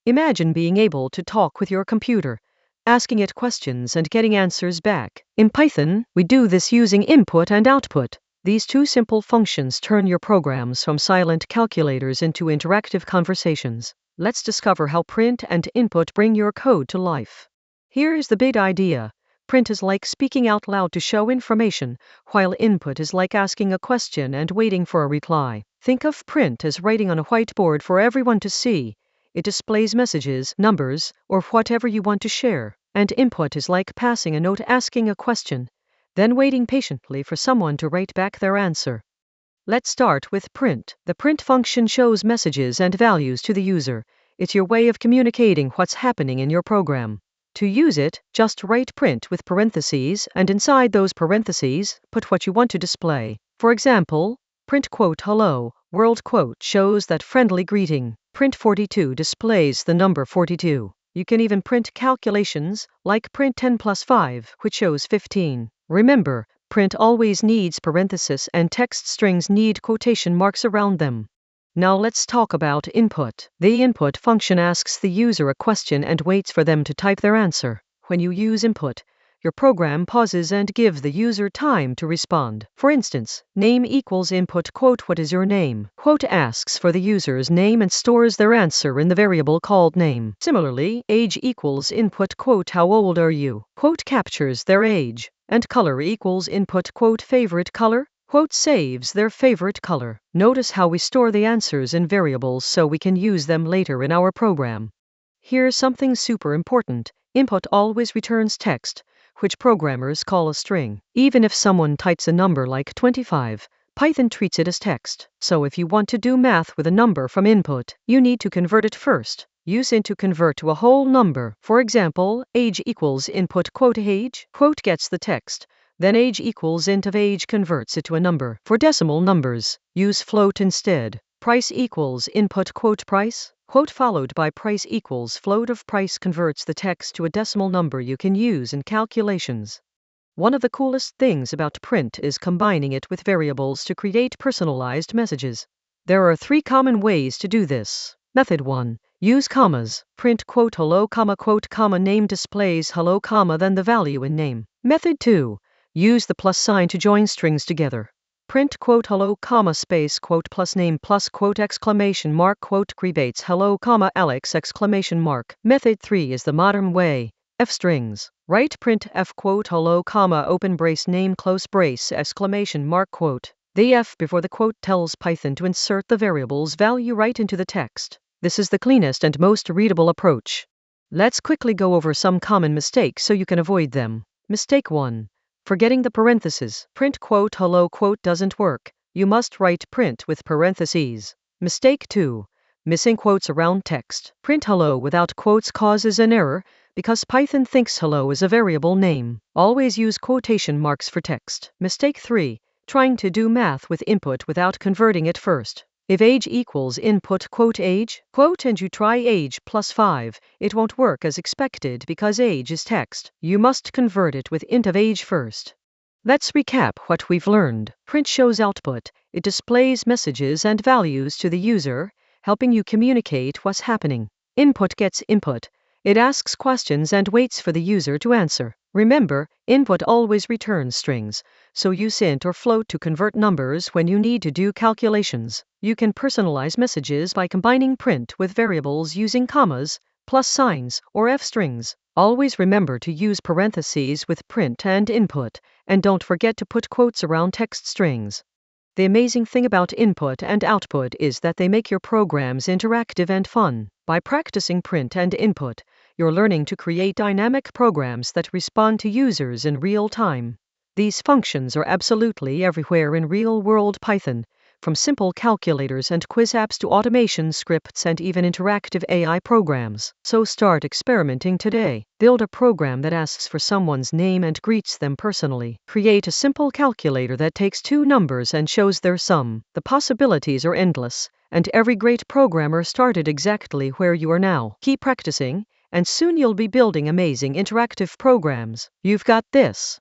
Imagine being able to talk with your computer, asking it questions and getting answers back. In Python, we do this using input and output. These two simple functions turn your programs from silent calculators into interactive conversations. Let's discover how print and input bring your code to life. Here is the big idea. Print is like speaking out loud to show information, while input is like asking a question and waiting for a reply. Think of print as writing on a whiteboard for everyone to see. It displays messages, numbers, or whatever you want to share. And input is like passing a note asking a question, then waiting patiently for someone to write back their answer. Let's start with print. The print function shows messages and values to the user. It's your way of communicating what's happening in your program. To use it, just write print with parentheses, and inside those parentheses, put what you want to display. For example, print quote hello, world quote shows that friendly greeting. Print 42 displays the number 42. You can even print calculations, like print 10 plus 5, which shows 15. Remember, print always needs parentheses and text strings need quotation marks around them. Now let's talk about input. The input function asks the user a question and waits for them to type their answer. When you use input, your program pauses and gives the user time to respond. For instance, name equals input quote what is your name? Quote asks for the user's name and stores their answer in the variable called name. Similarly, age equals input quote how old are you? Quote captures their age. And color equals input quote favorite color? Quote saves their favorite color. Notice how we store the answers in variables so we can use them later in our program. Here's something super important. Input always returns text, which programmers call a string. Even if someone types a number like 25, Python treats it as text. So if you want to do math with a number from input, you need to convert it first. Use int to convert to a whole number. For example, age equals input quote age, quote gets the text. Then age equals int of age converts it to a number. For decimal numbers, use float instead. Price equals input quote price, quote followed by price equals float of price converts the text to a decimal number you can use in calculations. One of the coolest things about print is combining it with variables to create personalized messages. There are 3 common ways to do this. Method 1. Use commas. Print quote hello comma name displays hello comma then the value in name. Method 2. Use the plus sign to join strings together. Print quote hello comma space quote plus name plus quote exclamation mark quote creates hello comma Alex exclamation mark. Method 3 is the modern way. F strings. Write print f quote hello comma open brace name close brace exclamation mark quote. The F before the quote tells Python to insert the variable's value right into the text. This is the cleanest and most readable approach. Let's quickly go over some common mistakes so you can avoid them. Mistake 1. Forgetting the parentheses. Print quote hello quote doesn't work. You must write print with parentheses. Mistake 2. Missing quotes around text. Print hello without quotes causes an error because Python thinks hello is a variable name. Always use quotation marks for text. Mistake 3. Trying to do math with input without converting it first. If age equals input quote age, quote and you try age plus 5, it won't work as expected because age is text. You must convert it with int of age first. Let's recap what we've learned. Print shows output. It displays messages and values to the user, helping you communicate what's happening. Input gets input. It asks questions and waits for the user to answer. Remember, input always returns strings, so use int or float to convert numbers when you need to do calculations. You can personalize messages by combining print with variables using commas, plus signs, or f strings. Always remember to use parentheses with print and input, and don't forget to put quotes around text strings. The amazing thing about input and output is that they make your programs interactive and fun. By practicing print and input, you're learning to create dynamic programs that respond to users in real time. These functions are absolutely everywhere in real-world Python, from simple calculators and quiz apps to automation scripts and even interactive AI programs. So start experimenting today. Build a program that asks for someone's name and greets them personally. Create a simple calculator that takes 2 numbers and shows their sum. The possibilities are endless, and every great programmer started exactly where you are now. Keep practicing, and soon you'll be building amazing interactive programs. You've got this.